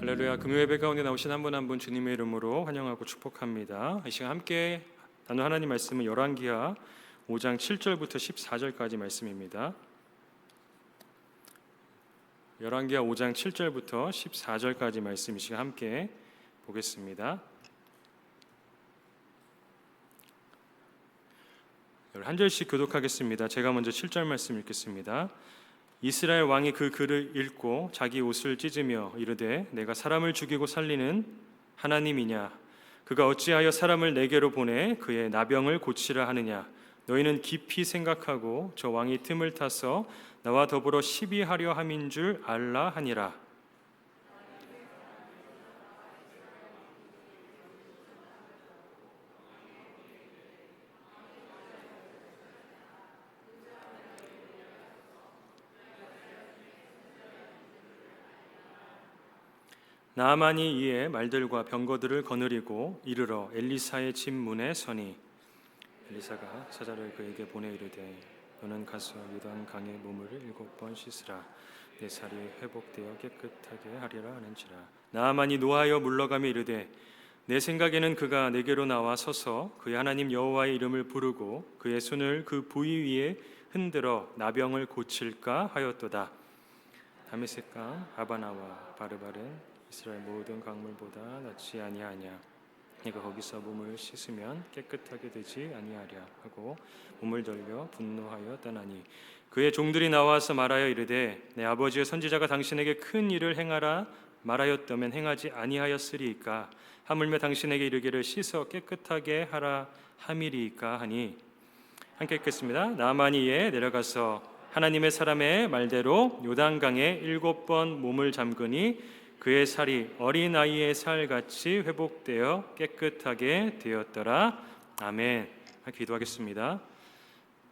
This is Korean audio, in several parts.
할렐루야. 금요예배 가운데 나오신 한 분 한 분 주님의 이름으로 환영하고 축복합니다. 이 시간 함께 나눌 하나님 말씀은 열왕기하 5장 7절부터 14절까지 말씀입니다. 열왕기하 5장 7절부터 14절까지 말씀 이 시간 함께 보겠습니다. 한 절씩 교독하겠습니다. 제가 먼저 7절 말씀 읽겠습니다. 이스라엘 왕이 그 글을 읽고 자기 옷을 찢으며 이르되 내가 사람을 죽이고 살리는 하나님이냐? 그가 어찌하여 사람을 내게로 보내 그의 나병을 고치라 하느냐? 너희는 깊이 생각하고 저 왕이 틈을 타서 나와 더불어 시비하려 함인 줄 알라 하니라. 나아만이 이에 말들과 병거들을 거느리고 이르러 엘리사의 집 문에 서니 엘리사가 사자를 그에게 보내 이르되 너는 가서 요단 강에 몸을 7번 씻으라 내 살이 회복되어 깨끗하게 하리라 하는지라. 나아만이 노하여 물러가며 이르되 내 생각에는 그가 내게로 나와 서서 그의 하나님 여호와의 이름을 부르고 그의 손을 그 부위 위에 흔들어 나병을 고칠까 하였도다. 다메섹강 아바나와 바르바른 이스라엘 모든 강물보다 낫지 아니하냐. 네가 거기서 몸을 씻으면 깨끗하게 되지 아니하랴 하고 몸을 돌려 분노하여 떠나니 그의 종들이 나와서 말하여 이르되 내 아버지의 선지자가 당신에게 큰 일을 행하라 말하였다면 행하지 아니하였으리이까. 하물며 당신에게 이르기를 씻어 깨끗하게 하라 함이리이까 하니. 함께 읽겠습니다. 나아만이 이에 내려가서 하나님의 사람의 말대로 요단강에 7번 몸을 잠그니 그의 살이 어린아이의 살같이 회복되어 깨끗하게 되었더라. 아멘. 기도하겠습니다.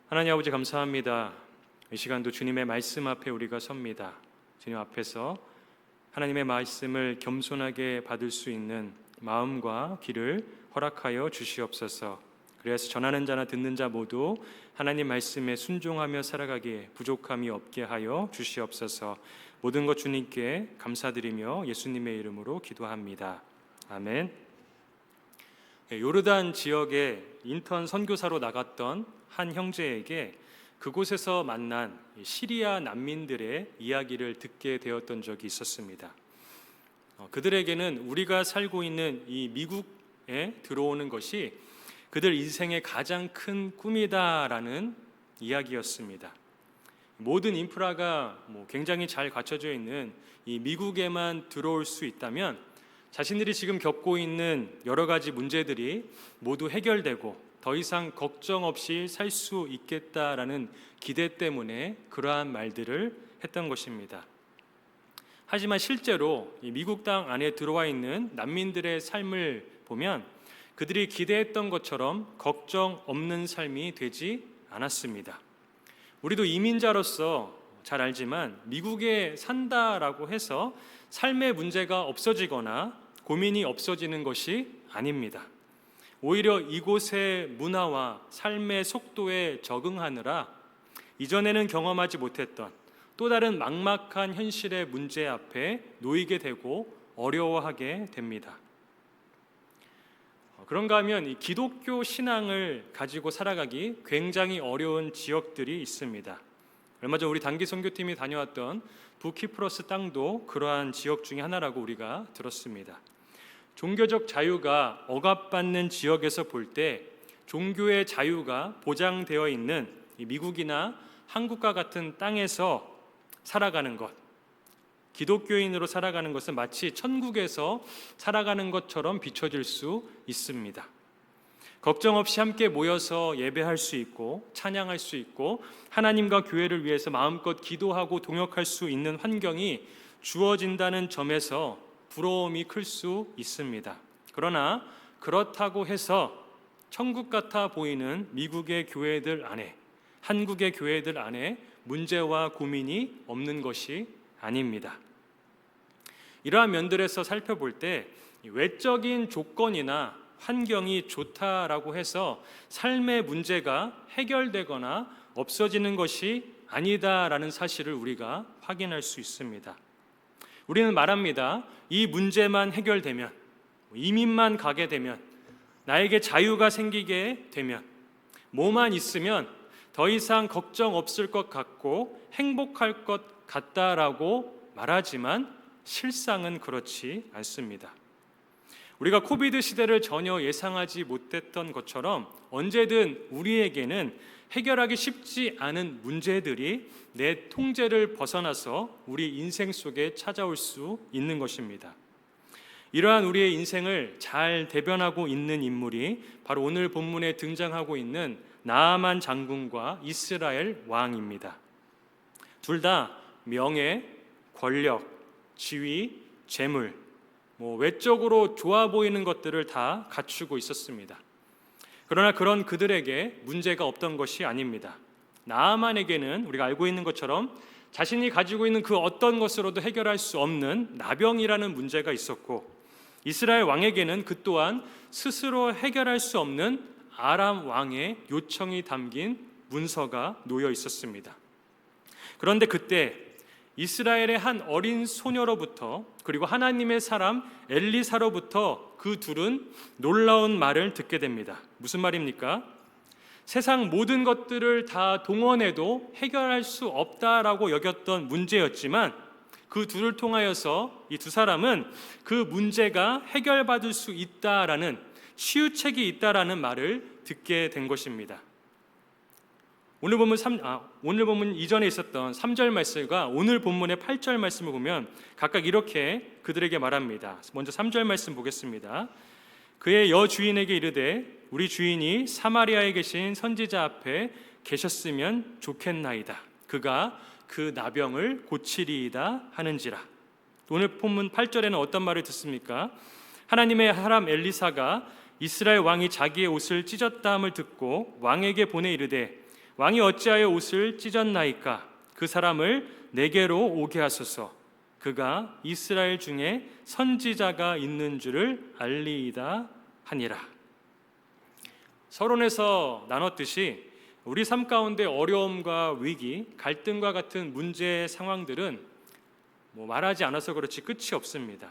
하나님 아버지 감사합니다. 이 시간도 주님의 말씀 앞에 우리가 섭니다. 주님 앞에서 하나님의 말씀을 겸손하게 받을 수 있는 마음과 귀를 허락하여 주시옵소서. 그래서 전하는 자나 듣는 자 모두 하나님 말씀에 순종하며 살아가기에 부족함이 없게 하여 주시옵소서. 모든 것 주님께 감사드리며 예수님의 이름으로 기도합니다. 아멘. 요르단 지역에 인턴 선교사로 나갔던 한 형제에게 그곳에서 만난 시리아 난민들의 이야기를 듣게 되었던 적이 있었습니다. 그들에게는 우리가 살고 있는 이 미국에 들어오는 것이 그들 인생의 가장 큰 꿈이다라는 이야기였습니다. 모든 인프라가 굉장히 잘 갖춰져 있는 이 미국에만 들어올 수 있다면 자신들이 지금 겪고 있는 여러 가지 문제들이 모두 해결되고 더 이상 걱정 없이 살 수 있겠다라는 기대 때문에 그러한 말들을 했던 것입니다. 하지만 실제로 이 미국 땅 안에 들어와 있는 난민들의 삶을 보면 그들이 기대했던 것처럼 걱정 없는 삶이 되지 않았습니다. 우리도 이민자로서 잘 알지만 미국에 산다라고 해서 삶의 문제가 없어지거나 고민이 없어지는 것이 아닙니다. 오히려 이곳의 문화와 삶의 속도에 적응하느라 이전에는 경험하지 못했던 또 다른 막막한 현실의 문제 앞에 놓이게 되고 어려워하게 됩니다. 그런가 하면 이 기독교 신앙을 가지고 살아가기 굉장히 어려운 지역들이 있습니다. 얼마 전 우리 단기 선교팀이 다녀왔던 북키프러스 땅도 그러한 지역 중에 하나라고 우리가 들었습니다. 종교적 자유가 억압받는 지역에서 볼 때 종교의 자유가 보장되어 있는 이 미국이나 한국과 같은 땅에서 살아가는 것, 기독교인으로 살아가는 것은 마치 천국에서 살아가는 것처럼 비춰질 수 있습니다. 걱정 없이 함께 모여서 예배할 수 있고 찬양할 수 있고 하나님과 교회를 위해서 마음껏 기도하고 동역할 수 있는 환경이 주어진다는 점에서 부러움이 클 수 있습니다. 그러나 그렇다고 해서 천국 같아 보이는 미국의 교회들 안에, 한국의 교회들 안에 문제와 고민이 없는 것이 아닙니다. 이러한 면들에서 살펴볼 때 외적인 조건이나 환경이 좋다라고 해서 삶의 문제가 해결되거나 없어지는 것이 아니다라는 사실을 우리가 확인할 수 있습니다. 우리는 말합니다. 이 문제만 해결되면, 이민만 가게 되면, 나에게 자유가 생기게 되면, 뭐만 있으면 더 이상 걱정 없을 것 같고 행복할 것 같다라고 말하지만 실상은 그렇지 않습니다. 우리가 코비드 시대를 전혀 예상하지 못했던 것처럼 언제든 우리에게는 해결하기 쉽지 않은 문제들이 내 통제를 벗어나서 우리 인생 속에 찾아올 수 있는 것입니다. 이러한 우리의 인생을 잘 대변하고 있는 인물이 바로 오늘 본문에 등장하고 있는 나아만 장군과 이스라엘 왕입니다. 둘 다 명예, 권력, 지위, 재물, 외적으로 좋아 보이는 것들을 다 갖추고 있었습니다. 그러나 그런 그들에게 문제가 없던 것이 아닙니다. 나아만에게는 우리가 알고 있는 것처럼 자신이 가지고 있는 그 어떤 것으로도 해결할 수 없는 나병이라는 문제가 있었고, 이스라엘 왕에게는 그 또한 스스로 해결할 수 없는 아람 왕의 요청이 담긴 문서가 놓여 있었습니다. 그런데 그때 이스라엘의 한 어린 소녀로부터, 그리고 하나님의 사람 엘리사로부터 그 둘은 놀라운 말을 듣게 됩니다. 무슨 말입니까? 세상 모든 것들을 다 동원해도 해결할 수 없다라고 여겼던 문제였지만 그 둘을 통하여서 이 두 사람은 그 문제가 해결받을 수 있다라는, 치유책이 있다라는 말을 듣게 된 것입니다. 오늘 본문 이전에 있었던 3절 말씀과 오늘 본문의 8절 말씀을 보면 각각 이렇게 그들에게 말합니다. 먼저 3절 말씀 보겠습니다. 그의 여주인에게 이르되 우리 주인이 사마리아에 계신 선지자 앞에 계셨으면 좋겠나이다. 그가 그 나병을 고치리이다 하는지라. 오늘 본문 8절에는 어떤 말을 듣습니까? 하나님의 사람 엘리사가 이스라엘 왕이 자기의 옷을 찢었다 함을 듣고 왕에게 보내 이르되 왕이 어찌하여 옷을 찢었나이까? 그 사람을 내게로 오게 하소서. 그가 이스라엘 중에 선지자가 있는 줄을 알리이다 하니라. 서론에서 나눴듯이 우리 삶 가운데 어려움과 위기, 갈등과 같은 문제 상황들은 말하지 않아서 그렇지 끝이 없습니다.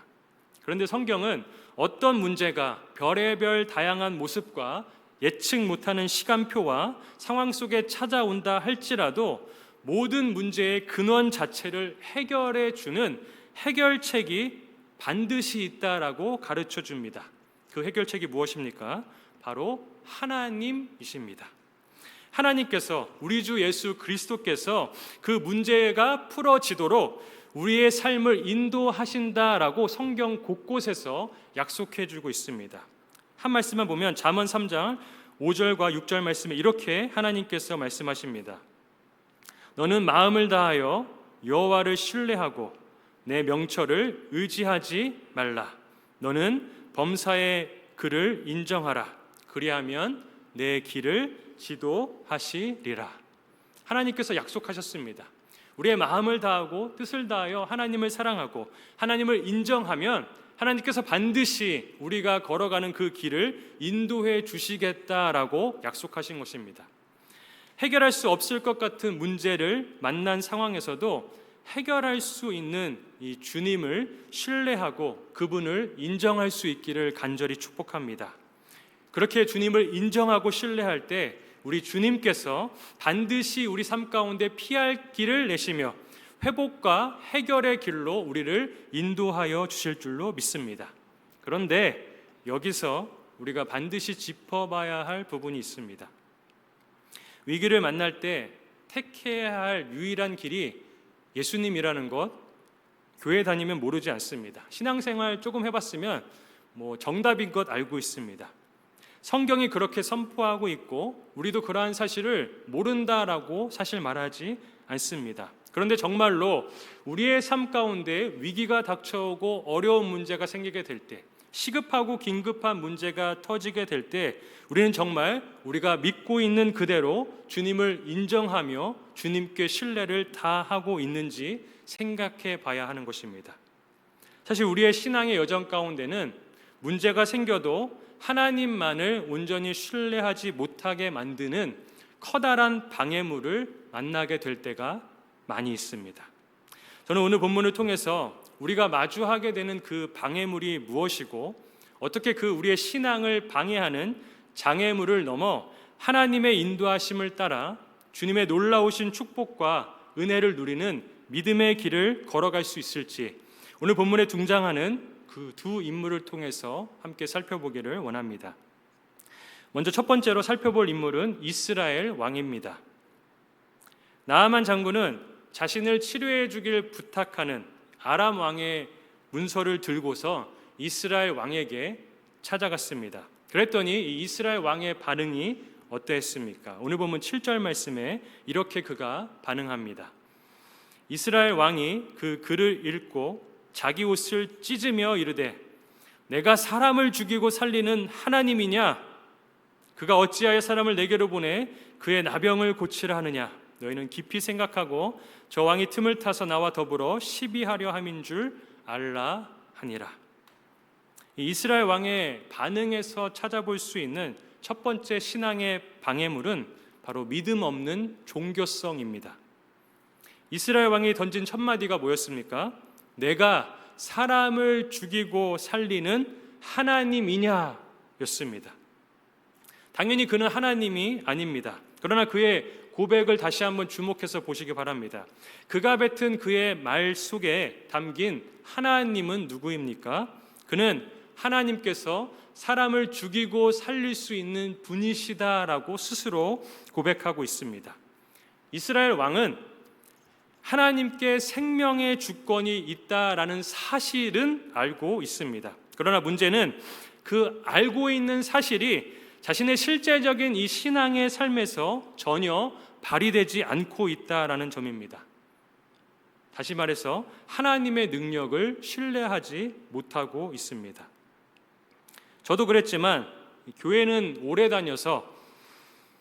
그런데 성경은 어떤 문제가 별의별 다양한 모습과 예측 못하는 시간표와 상황 속에 찾아온다 할지라도 모든 문제의 근원 자체를 해결해 주는 해결책이 반드시 있다라고 가르쳐 줍니다. 그 해결책이 무엇입니까? 바로 하나님이십니다. 하나님께서, 우리 주 예수 그리스도께서 그 문제가 풀어지도록 우리의 삶을 인도하신다라고 성경 곳곳에서 약속해 주고 있습니다. 한 말씀만 보면 잠언 3장 5절과 6절 말씀에 이렇게 하나님께서 말씀하십니다. 너는 마음을 다하여 여호와를 신뢰하고 내 명철을 의지하지 말라. 너는 범사의 그를 인정하라. 그리하면 내 길을 지도하시리라. 하나님께서 약속하셨습니다. 우리의 마음을 다하고 뜻을 다하여 하나님을 사랑하고 하나님을 인정하면 하나님께서 반드시 우리가 걸어가는 그 길을 인도해 주시겠다라고 약속하신 것입니다. 해결할 수 없을 것 같은 문제를 만난 상황에서도 해결할 수 있는 이 주님을 신뢰하고 그분을 인정할 수 있기를 간절히 축복합니다. 그렇게 주님을 인정하고 신뢰할 때 우리 주님께서 반드시 우리 삶 가운데 피할 길을 내시며 회복과 해결의 길로 우리를 인도하여 주실 줄로 믿습니다. 그런데 여기서 우리가 반드시 짚어봐야 할 부분이 있습니다. 위기를 만날 때 택해야 할 유일한 길이 예수님이라는 것, 교회 다니면 모르지 않습니다. 신앙생활 조금 해봤으면 정답인 것 알고 있습니다. 성경이 그렇게 선포하고 있고 우리도 그러한 사실을 모른다라고 사실 말하지 않습니다. 그런데 정말로 우리의 삶 가운데 위기가 닥쳐오고 어려운 문제가 생기게 될 때, 시급하고 긴급한 문제가 터지게 될 때 우리는 정말 우리가 믿고 있는 그대로 주님을 인정하며 주님께 신뢰를 다하고 있는지 생각해 봐야 하는 것입니다. 사실 우리의 신앙의 여정 가운데는 문제가 생겨도 하나님만을 온전히 신뢰하지 못하게 만드는 커다란 방해물을 만나게 될 때가 많이 있습니다. 저는 오늘 본문을 통해서 우리가 마주하게 되는 그 방해물이 무엇이고 어떻게 그 우리의 신앙을 방해하는 장애물을 넘어 하나님의 인도하심을 따라 주님의 놀라우신 축복과 은혜를 누리는 믿음의 길을 걸어갈 수 있을지 오늘 본문에 등장하는 그 두 인물을 통해서 함께 살펴보기를 원합니다. 먼저 첫 번째로 살펴볼 인물은 이스라엘 왕입니다. 나아만 장군은 자신을 치료해 주길 부탁하는 아람 왕의 문서를 들고서 이스라엘 왕에게 찾아갔습니다. 그랬더니 이 이스라엘 왕의 반응이 어떠했습니까? 오늘 보면 7절 말씀에 이렇게 그가 반응합니다. 이스라엘 왕이 그 글을 읽고 자기 옷을 찢으며 이르되 내가 사람을 죽이고 살리는 하나님이냐? 그가 어찌하여 사람을 내게로 보내 그의 나병을 고치라 하느냐? 너희는 깊이 생각하고 저 왕이 틈을 타서 나와 더불어 시비하려 함인 줄 알라 하니라. 이스라엘 왕의 반응에서 찾아볼 수 있는 첫 번째 신앙의 방해물은 바로 믿음 없는 종교성입니다. 이스라엘 왕이 던진 첫 마디가 뭐였습니까? 내가 사람을 죽이고 살리는 하나님이냐? 였습니다. 당연히 그는 하나님이 아닙니다. 그러나 그의 고백을 다시 한번 주목해서 보시기 바랍니다. 그가 뱉은 그의 말 속에 담긴 하나님은 누구입니까? 그는 하나님께서 사람을 죽이고 살릴 수 있는 분이시다라고 스스로 고백하고 있습니다. 이스라엘 왕은 하나님께 생명의 주권이 있다라는 사실은 알고 있습니다. 그러나 문제는 그 알고 있는 사실이 자신의 실제적인 이 신앙의 삶에서 전혀 발휘되지 않고 있다라는 점입니다. 다시 말해서 하나님의 능력을 신뢰하지 못하고 있습니다. 저도 그랬지만 교회는 오래 다녀서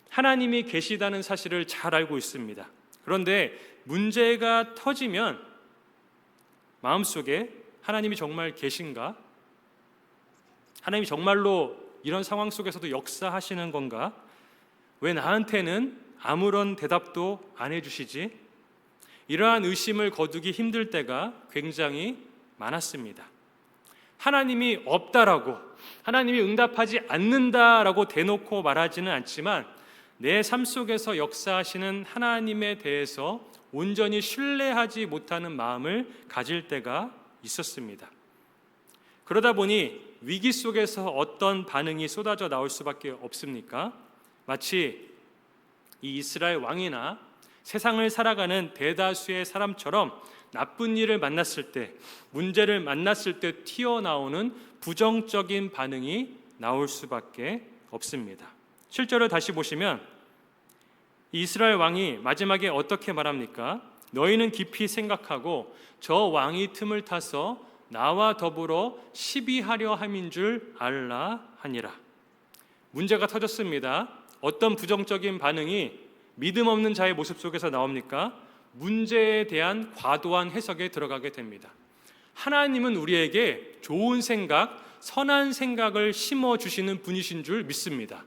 하나님이 계시다는 사실을 잘 알고 있습니다. 그런데 문제가 터지면 마음속에 하나님이 정말 계신가? 하나님이 정말로 이런 상황 속에서도 역사하시는 건가? 왜 나한테는 아무런 대답도 안 해주시지? 이러한 의심을 거두기 힘들 때가 굉장히 많았습니다. 하나님이 없다라고, 하나님이 응답하지 않는다라고 대놓고 말하지는 않지만 내 삶 속에서 역사하시는 하나님에 대해서 온전히 신뢰하지 못하는 마음을 가질 때가 있었습니다. 그러다 보니 위기 속에서 어떤 반응이 쏟아져 나올 수밖에 없습니까? 마치 이 이스라엘 왕이나 세상을 살아가는 대다수의 사람처럼 나쁜 일을 만났을 때, 문제를 만났을 때 튀어나오는 부정적인 반응이 나올 수밖에 없습니다. 7절을 다시 보시면 이스라엘 왕이 마지막에 어떻게 말합니까? 너희는 깊이 생각하고 저 왕이 틈을 타서 나와 더불어 시비하려 함인 줄 알라 하니라. 문제가 터졌습니다. 어떤 부정적인 반응이 믿음 없는 자의 모습 속에서 나옵니까? 문제에 대한 과도한 해석에 들어가게 됩니다. 하나님은 우리에게 좋은 생각, 선한 생각을 심어주시는 분이신 줄 믿습니다.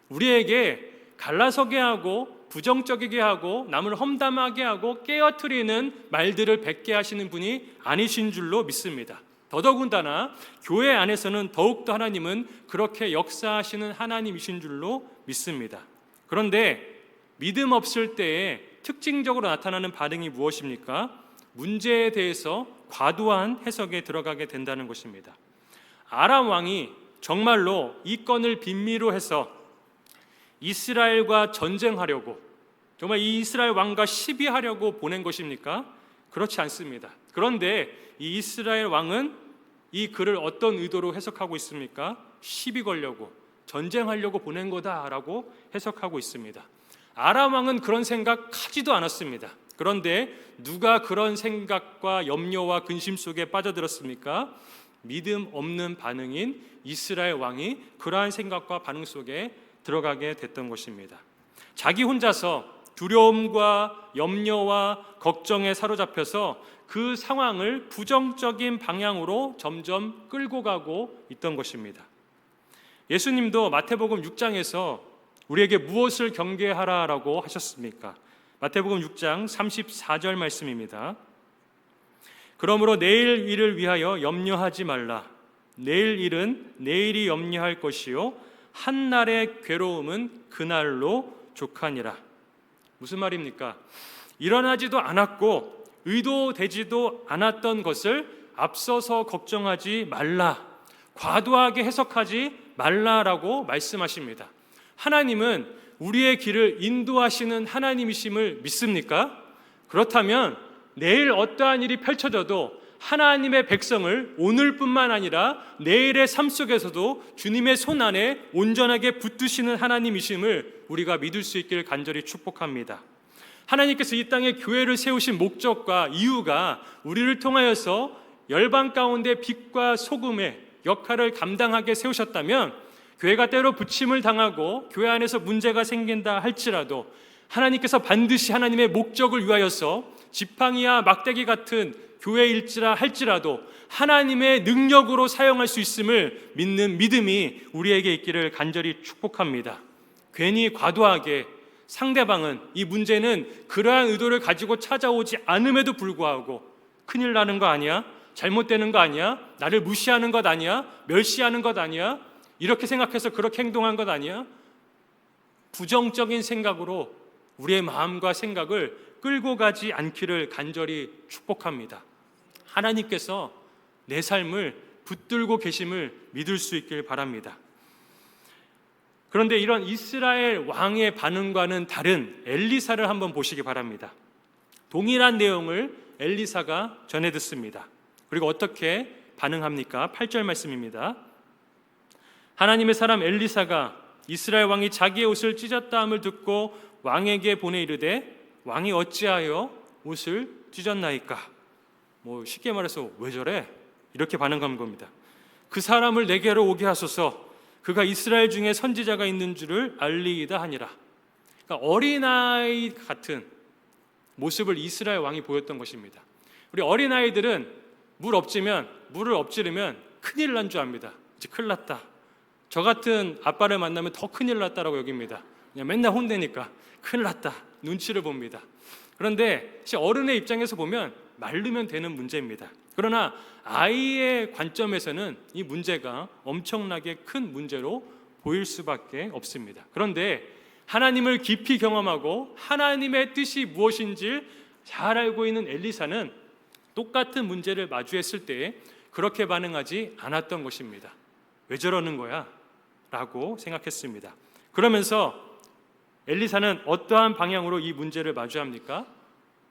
우리에게 갈라서게 하고 부정적이게 하고 남을 험담하게 하고 깨어뜨리는 말들을 뱉게 하시는 분이 아니신 줄로 믿습니다. 더더군다나 교회 안에서는 더욱더 하나님은 그렇게 역사하시는 하나님이신 줄로 믿습니다. 그런데 믿음 없을 때에 특징적으로 나타나는 반응이 무엇입니까? 문제에 대해서 과도한 해석에 들어가게 된다는 것입니다. 아람 왕이 정말로 이 건을 빈미로 해서 이스라엘과 전쟁하려고, 정말 이 이스라엘 왕과 시비하려고 보낸 것입니까? 그렇지 않습니다. 그런데 이 이스라엘 왕은 이 글을 어떤 의도로 해석하고 있습니까? 시비 걸려고, 전쟁하려고 보낸 거다라고 해석하고 있습니다. 아람 왕은 그런 생각하지도 않았습니다. 그런데 누가 그런 생각과 염려와 근심 속에 빠져들었습니까? 믿음 없는 반응인 이스라엘 왕이 그러한 생각과 반응 속에 들어가게 됐던 것입니다. 자기 혼자서 두려움과 염려와 걱정에 사로잡혀서 그 상황을 부정적인 방향으로 점점 끌고 가고 있던 것입니다. 예수님도 마태복음 6장에서 우리에게 무엇을 경계하라라고 하셨습니까? 마태복음 6장 34절 말씀입니다. 그러므로 내일 일을 위하여 염려하지 말라. 내일 일은 내일이 염려할 것이요 한날의 괴로움은 그날로 족하니라. 무슨 말입니까? 일어나지도 않았고 의도되지도 않았던 것을 앞서서 걱정하지 말라, 과도하게 해석하지 말라라고 말씀하십니다. 하나님은 우리의 길을 인도하시는 하나님이심을 믿습니까? 그렇다면 내일 어떠한 일이 펼쳐져도 하나님의 백성을 오늘뿐만 아니라 내일의 삶 속에서도 주님의 손 안에 온전하게 붙드시는 하나님이심을 우리가 믿을 수 있기를 간절히 축복합니다. 하나님께서 이 땅에 교회를 세우신 목적과 이유가 우리를 통하여서 열방 가운데 빛과 소금의 역할을 감당하게 세우셨다면, 교회가 때로 부침을 당하고 교회 안에서 문제가 생긴다 할지라도 하나님께서 반드시 하나님의 목적을 위하여서 지팡이와 막대기 같은 교회일지라 할지라도 하나님의 능력으로 사용할 수 있음을 믿는 믿음이 우리에게 있기를 간절히 축복합니다. 괜히 과도하게 상대방은, 이 문제는 그러한 의도를 가지고 찾아오지 않음에도 불구하고 큰일 나는 거 아니야? 잘못되는 거 아니야? 나를 무시하는 것 아니야? 멸시하는 것 아니야? 이렇게 생각해서 그렇게 행동한 것 아니야? 부정적인 생각으로 우리의 마음과 생각을 끌고 가지 않기를 간절히 축복합니다. 하나님께서 내 삶을 붙들고 계심을 믿을 수 있길 바랍니다. 그런데 이런 이스라엘 왕의 반응과는 다른 엘리사를 한번 보시기 바랍니다. 동일한 내용을 엘리사가 전해 듣습니다. 그리고 어떻게 반응합니까? 8절 말씀입니다. 하나님의 사람 엘리사가 이스라엘 왕이 자기의 옷을 찢었다함을 듣고 왕에게 보내 이르되 왕이 어찌하여 옷을 찢었나이까? 쉽게 말해서 왜 저래? 이렇게 반응한 겁니다. 그 사람을 내게로 오게 하소서. 그가 이스라엘 중에 선지자가 있는 줄을 알리이다 하니라. 그러니까 어린아이 같은 모습을 이스라엘 왕이 보였던 것입니다. 우리 어린아이들은 물을 엎지르면 큰일 난 줄 압니다. 이제 큰일 났다. 저 같은 아빠를 만나면 더 큰일 났다라고 여깁니다. 그냥 맨날 혼내니까 큰일 났다. 눈치를 봅니다. 그런데 어른의 입장에서 보면 말르면 되는 문제입니다. 그러나 아이의 관점에서는 이 문제가 엄청나게 큰 문제로 보일 수밖에 없습니다. 그런데 하나님을 깊이 경험하고 하나님의 뜻이 무엇인지 잘 알고 있는 엘리사는 똑같은 문제를 마주했을 때 그렇게 반응하지 않았던 것입니다. 왜 저러는 거야? 라고 생각했습니다. 그러면서 엘리사는 어떠한 방향으로 이 문제를 마주합니까?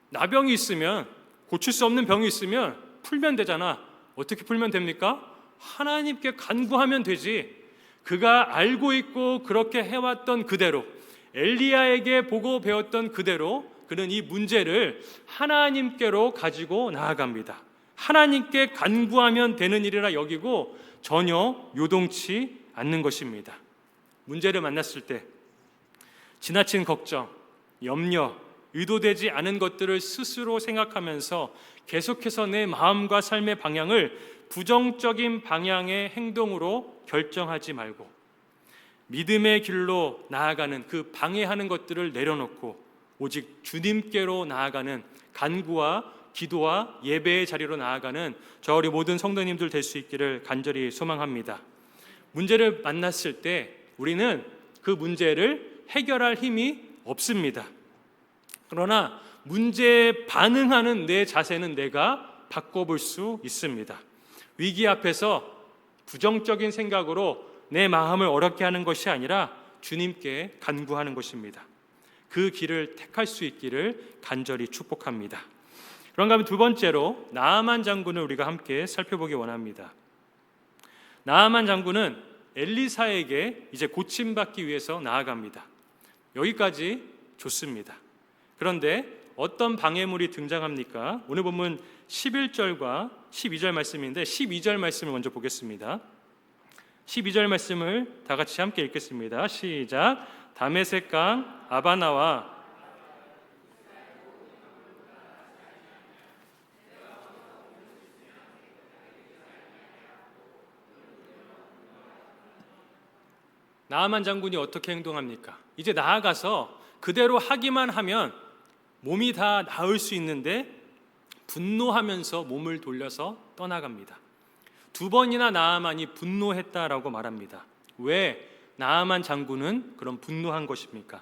나병이 있으면, 고칠 수 없는 병이 있으면 풀면 되잖아. 어떻게 풀면 됩니까? 하나님께 간구하면 되지. 그가 알고 있고 그렇게 해왔던 그대로, 엘리야에게 보고 배웠던 그대로 그는 이 문제를 하나님께로 가지고 나아갑니다. 하나님께 간구하면 되는 일이라 여기고 전혀 요동치 않는 것입니다. 문제를 만났을 때 지나친 걱정, 염려, 의도되지 않은 것들을 스스로 생각하면서 계속해서 내 마음과 삶의 방향을 부정적인 방향의 행동으로 결정하지 말고 믿음의 길로 나아가는 그 방해하는 것들을 내려놓고 오직 주님께로 나아가는 간구와 기도와 예배의 자리로 나아가는 저 우리 모든 성도님들 될 수 있기를 간절히 소망합니다. 문제를 만났을 때 우리는 그 문제를 해결할 힘이 없습니다. 그러나 문제에 반응하는 내 자세는 내가 바꿔볼 수 있습니다. 위기 앞에서 부정적인 생각으로 내 마음을 어렵게 하는 것이 아니라 주님께 간구하는 것입니다. 그 길을 택할 수 있기를 간절히 축복합니다. 그런가 하면 두 번째로 나아만 장군을 우리가 함께 살펴보기 원합니다. 나아만 장군은 엘리사에게 이제 고침받기 위해서 나아갑니다. 여기까지 좋습니다. 그런데 어떤 방해물이 등장합니까? 오늘 본문 11절과 12절 말씀인데 12절 말씀을 먼저 보겠습니다. 12절 말씀을 다 같이 함께 읽겠습니다. 시작. 다메섹 강 아바나와 나아만 장군이 어떻게 행동합니까? 이제 나아가서 그대로 하기만 하면 몸이 다 나을 수 있는데 분노하면서 몸을 돌려서 떠나갑니다. 2번이나 나아만이 분노했다라고 말합니다. 왜 나아만 장군은 그런 분노한 것입니까?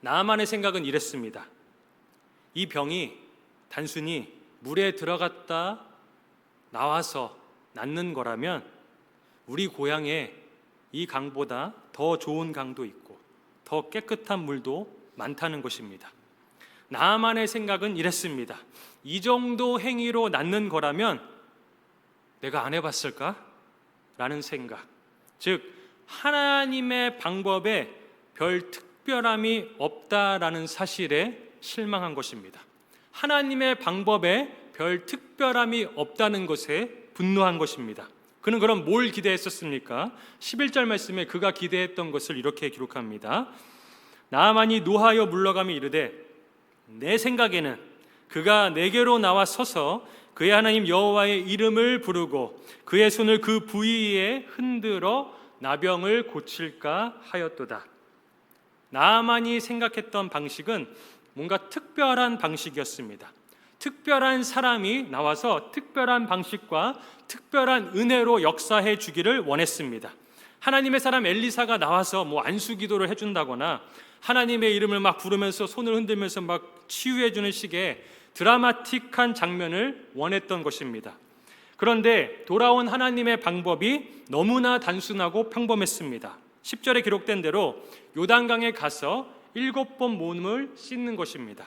나아만의 생각은 이랬습니다. 이 병이 단순히 물에 들어갔다 나와서 낫는 거라면 우리 고향에 이 강보다 더 좋은 강도 있고 더 깨끗한 물도 많다는 것입니다. 나아만의 생각은 이랬습니다. 이 정도 행위로 낫는 거라면 내가 안 해봤을까? 라는 생각. 즉 하나님의 방법에 별 특별함이 없다라는 사실에 실망한 것입니다. 하나님의 방법에 별 특별함이 없다는 것에 분노한 것입니다. 그는 그럼 뭘 기대했었습니까? 11절 말씀에 그가 기대했던 것을 이렇게 기록합니다. 나아만이 노하여 물러가며 이르되 내 생각에는 그가 내게로 나와 서서 그의 하나님 여호와의 이름을 부르고 그의 손을 그 부위에 흔들어 나병을 고칠까 하였도다. 나아만이 생각했던 방식은 뭔가 특별한 방식이었습니다. 특별한 사람이 나와서 특별한 방식과 특별한 은혜로 역사해 주기를 원했습니다. 하나님의 사람 엘리사가 나와서 안수 기도를 해준다거나 하나님의 이름을 막 부르면서 손을 흔들면서 막 치유해 주는 식의 드라마틱한 장면을 원했던 것입니다. 그런데 돌아온 하나님의 방법이 너무나 단순하고 평범했습니다. 10절에 기록된 대로 요단강에 가서 7번 몸을 씻는 것입니다.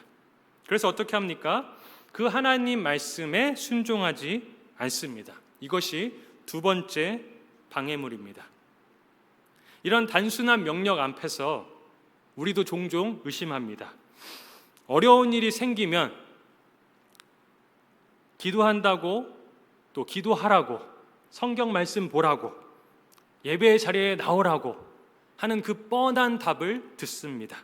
그래서 어떻게 합니까? 그 하나님 말씀에 순종하지 않습니다. 이것이 2번째 방해물입니다. 이런 단순한 명령 앞에서 우리도 종종 의심합니다. 어려운 일이 생기면 기도한다고 또 기도하라고 성경 말씀 보라고 예배의 자리에 나오라고 하는 그 뻔한 답을 듣습니다.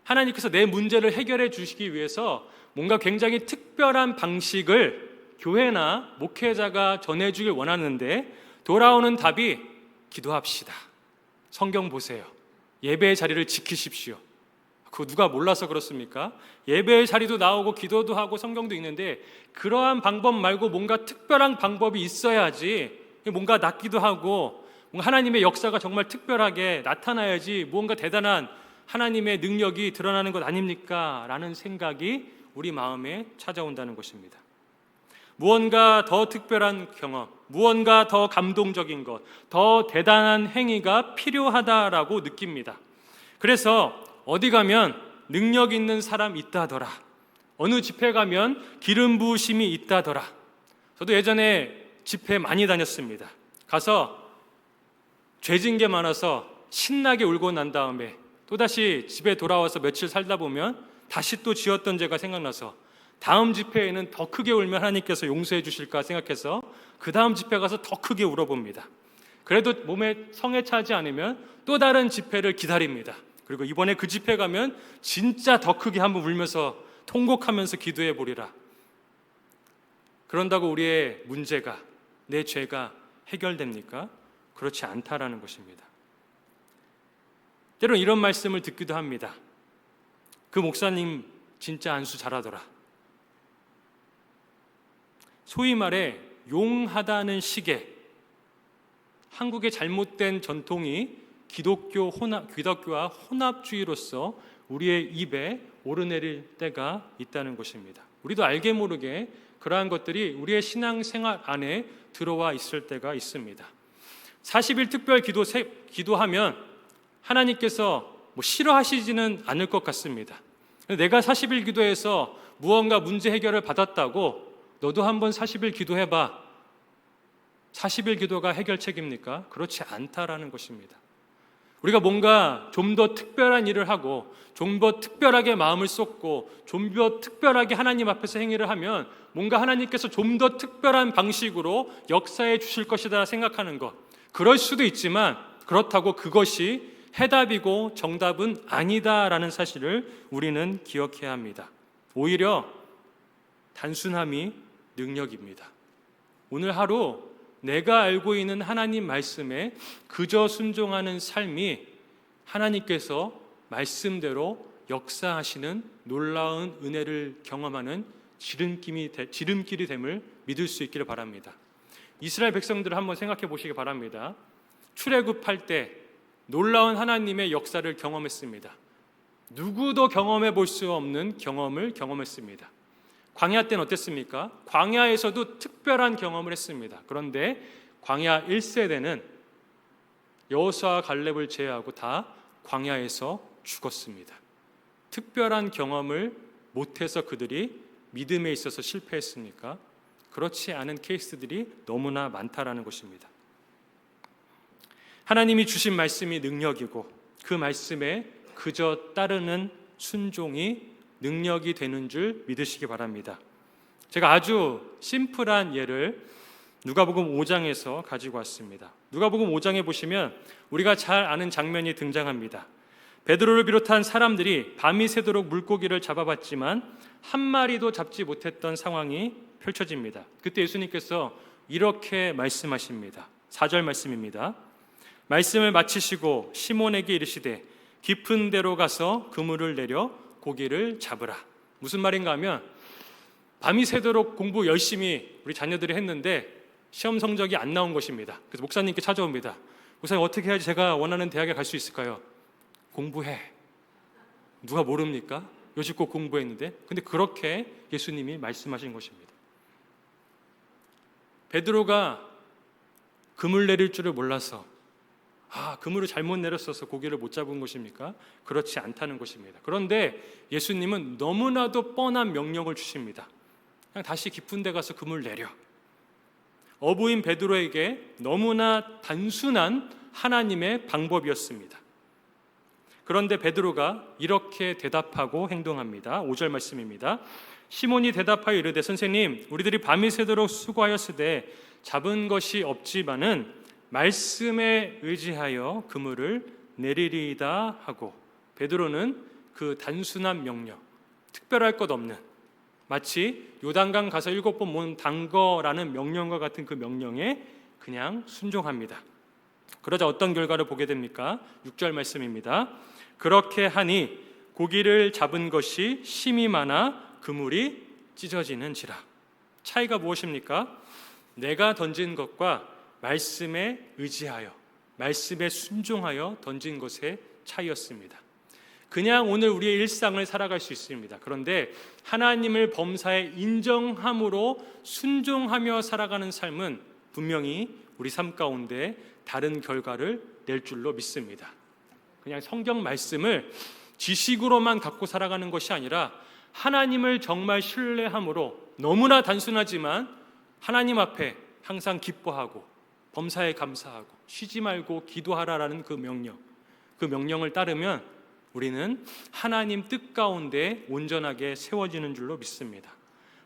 하나님께서 내 문제를 해결해 주시기 위해서 뭔가 굉장히 특별한 방식을 교회나 목회자가 전해주길 원하는데 돌아오는 답이 기도합시다. 성경 보세요. 예배의 자리를 지키십시오. 그거 누가 몰라서 그렇습니까? 예배의 자리도 나오고 기도도 하고 성경도 있는데 그러한 방법 말고 뭔가 특별한 방법이 있어야지 뭔가 낫기도 하고 뭔가 하나님의 역사가 정말 특별하게 나타나야지 무언가 대단한 하나님의 능력이 드러나는 것 아닙니까? 라는 생각이 우리 마음에 찾아온다는 것입니다. 무언가 더 특별한 경험, 무언가 더 감동적인 것, 더 대단한 행위가 필요하다라고 느낍니다. 그래서 어디 가면 능력 있는 사람 있다더라, 어느 집회 가면 기름 부으심이 있다더라. 저도 예전에 집회 많이 다녔습니다. 가서 죄진 게 많아서 신나게 울고 난 다음에 또다시 집에 돌아와서 며칠 살다 보면 다시 또 지었던 죄가 생각나서 다음 집회에는 더 크게 울면 하나님께서 용서해 주실까 생각해서 그 다음 집회 가서 더 크게 울어봅니다. 그래도 몸에 성에 차지 않으면 또 다른 집회를 기다립니다. 그리고 이번에 그 집회 가면 진짜 더 크게 한번 울면서 통곡하면서 기도해 보리라. 그런다고 우리의 문제가, 내 죄가 해결됩니까? 그렇지 않다라는 것입니다. 때로는 이런 말씀을 듣기도 합니다. 그 목사님 진짜 안수 잘하더라. 소위 말해 용하다는 식의 한국의 잘못된 전통이 기독교와 혼합주의로서 우리의 입에 오르내릴 때가 있다는 것입니다. 우리도 알게 모르게 그러한 것들이 우리의 신앙생활 안에 들어와 있을 때가 있습니다. 40일 특별 기도하면 하나님께서 싫어하시지는 않을 것 같습니다. 내가 40일 기도해서 무언가 문제 해결을 받았다고 너도 한번 40일 기도해봐. 40일 기도가 해결책입니까? 그렇지 않다라는 것입니다. 우리가 뭔가 좀 더 특별한 일을 하고 좀 더 특별하게 마음을 쏟고 좀 더 특별하게 하나님 앞에서 행위를 하면 뭔가 하나님께서 좀 더 특별한 방식으로 역사해 주실 것이다 생각하는 것, 그럴 수도 있지만 그렇다고 그것이 해답이고 정답은 아니다라는 사실을 우리는 기억해야 합니다. 오히려 단순함이 능력입니다. 오늘 하루 내가 알고 있는 하나님 말씀에 그저 순종하는 삶이 하나님께서 말씀대로 역사하시는 놀라운 은혜를 경험하는 지름길이 됨을 믿을 수 있기를 바랍니다. 이스라엘 백성들을 한번 생각해 보시기 바랍니다. 출애굽할 때 놀라운 하나님의 역사를 경험했습니다. 누구도 경험해 볼 수 없는 경험을 경험했습니다. 광야 때는 어땠습니까? 광야에서도 특별한 경험을 했습니다. 그런데 광야 1세대는 여호수아와 갈렙을 제외하고 다 광야에서 죽었습니다. 특별한 경험을 못해서 그들이 믿음에 있어서 실패했습니까? 그렇지 않은 케이스들이 너무나 많다라는 것입니다. 하나님이 주신 말씀이 능력이고 그 말씀에 그저 따르는 순종이 능력이 되는 줄 믿으시기 바랍니다. 제가 아주 심플한 예를 누가복음 5장에서 가지고 왔습니다. 누가복음 5장에 보시면 우리가 잘 아는 장면이 등장합니다. 베드로를 비롯한 사람들이 밤이 새도록 물고기를 잡아봤지만 한 마리도 잡지 못했던 상황이 펼쳐집니다. 그때 예수님께서 이렇게 말씀하십니다. 4절 말씀입니다. 말씀을 마치시고 시몬에게 이르시되 깊은 데로 가서 그물을 내려 고기를 잡으라. 무슨 말인가 하면 밤이 새도록 공부 열심히 우리 자녀들이 했는데 시험 성적이 안 나온 것입니다. 그래서 목사님께 찾아옵니다. 목사님, 어떻게 해야지 제가 원하는 대학에 갈 수 있을까요? 공부해. 누가 모릅니까? 여지껏 공부했는데. 근데 그렇게 예수님이 말씀하신 것입니다. 베드로가 그물 내릴 줄을 몰라서 그물을 잘못 내렸어서 고기를 못 잡은 것입니까? 그렇지 않다는 것입니다. 그런데 예수님은 너무나도 뻔한 명령을 주십니다. 그냥 다시 깊은 데 가서 그물 내려. 어부인 베드로에게 너무나 단순한 하나님의 방법이었습니다. 그런데 베드로가 이렇게 대답하고 행동합니다. 5절 말씀입니다. 시몬이 대답하여 이르되 선생님, 우리들이 밤이 새도록 수고하였으되 잡은 것이 없지만은 말씀에 의지하여 그물을 내리리이다 하고, 베드로는 그 단순한 명령, 특별할 것 없는, 마치 요단강 가서 7번 몸 담거라는 명령과 같은 그 명령에 그냥 순종합니다. 그러자 어떤 결과를 보게 됩니까? 6절 말씀입니다. 그렇게 하니 고기를 잡은 것이 심이 많아 그물이 찢어지는지라. 차이가 무엇입니까? 내가 던진 것과 말씀에 의지하여, 말씀에 순종하여 던진 것의 차이였습니다. 그냥 오늘 우리의 일상을 살아갈 수 있습니다. 그런데 하나님을 범사에 인정함으로 순종하며 살아가는 삶은 분명히 우리 삶 가운데 다른 결과를 낼 줄로 믿습니다. 그냥 성경 말씀을 지식으로만 갖고 살아가는 것이 아니라 하나님을 정말 신뢰함으로, 너무나 단순하지만 하나님 앞에 항상 기뻐하고 범사에 감사하고 쉬지 말고 기도하라라는 그 명령을 따르면 우리는 하나님 뜻 가운데 온전하게 세워지는 줄로 믿습니다.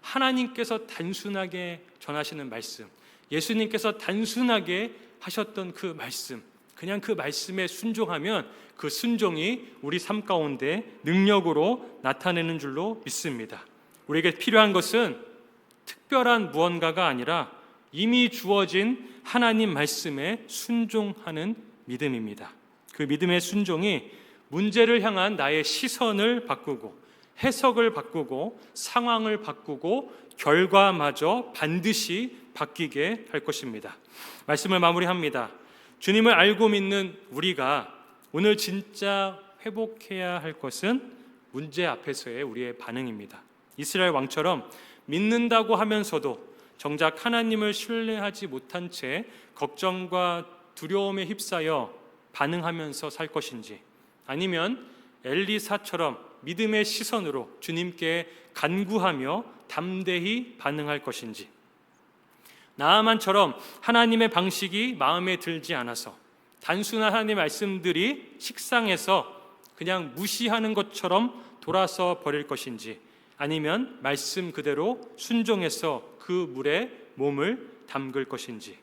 하나님께서 단순하게 전하시는 말씀, 예수님께서 단순하게 하셨던 그 말씀, 그냥 그 말씀에 순종하면 그 순종이 우리 삶 가운데 능력으로 나타내는 줄로 믿습니다. 우리에게 필요한 것은 특별한 무언가가 아니라 이미 주어진 하나님 말씀에 순종하는 믿음입니다. 그 믿음의 순종이 문제를 향한 나의 시선을 바꾸고 해석을 바꾸고 상황을 바꾸고 결과마저 반드시 바뀌게 할 것입니다. 말씀을 마무리합니다. 주님을 알고 믿는 우리가 오늘 진짜 회복해야 할 것은 문제 앞에서의 우리의 반응입니다. 이스라엘 왕처럼 믿는다고 하면서도 정작 하나님을 신뢰하지 못한 채 걱정과 두려움에 휩싸여 반응하면서 살 것인지, 아니면 엘리사처럼 믿음의 시선으로 주님께 간구하며 담대히 반응할 것인지, 나아만처럼 하나님의 방식이 마음에 들지 않아서 단순한 하나님의 말씀들이 식상해서 그냥 무시하는 것처럼 돌아서 버릴 것인지, 아니면 말씀 그대로 순종해서 그 물에 몸을 담글 것인지.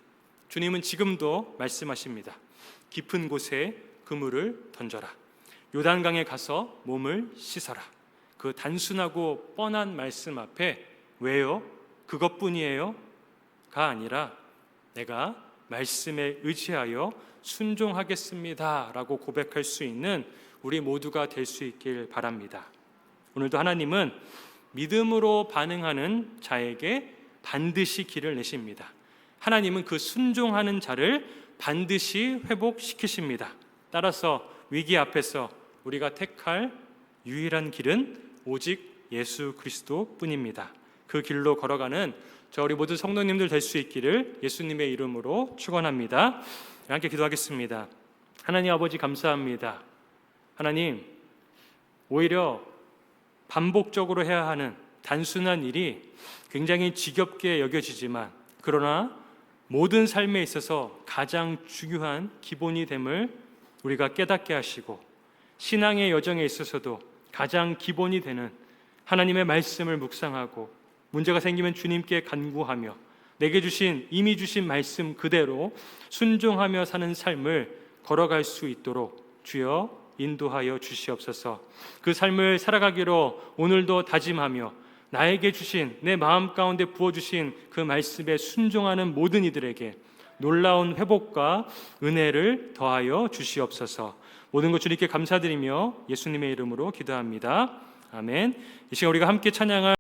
주님은 지금도 말씀하십니다. 깊은 곳에 그물을 던져라. 요단강에 가서 몸을 씻어라. 그 단순하고 뻔한 말씀 앞에 왜요? 그것뿐이에요? 가 아니라 내가 말씀에 의지하여 순종하겠습니다 라고 고백할 수 있는 우리 모두가 될 수 있길 바랍니다. 오늘도 하나님은 믿음으로 반응하는 자에게 반드시 길을 내십니다. 하나님은 그 순종하는 자를 반드시 회복시키십니다. 따라서 위기 앞에서 우리가 택할 유일한 길은 오직 예수 그리스도뿐입니다. 그 길로 걸어가는 저 우리 모든 성도님들 될 수 있기를 예수님의 이름으로 축원합니다. 함께 기도하겠습니다. 하나님 아버지 감사합니다. 하나님, 오히려 반복적으로 해야 하는 단순한 일이 굉장히 지겹게 여겨지지만, 그러나 모든 삶에 있어서 가장 중요한 기본이 됨을 우리가 깨닫게 하시고, 신앙의 여정에 있어서도 가장 기본이 되는 하나님의 말씀을 묵상하고, 문제가 생기면 주님께 간구하며 내게 주신, 이미 주신 말씀 그대로 순종하며 사는 삶을 걸어갈 수 있도록 주여 인도하여 주시옵소서. 그 삶을 살아가기로 오늘도 다짐하며 나에게 주신, 내 마음 가운데 부어주신 그 말씀에 순종하는 모든 이들에게 놀라운 회복과 은혜를 더하여 주시옵소서. 모든 것 주님께 감사드리며 예수님의 이름으로 기도합니다. 아멘. 이 시간 우리가 함께 찬양할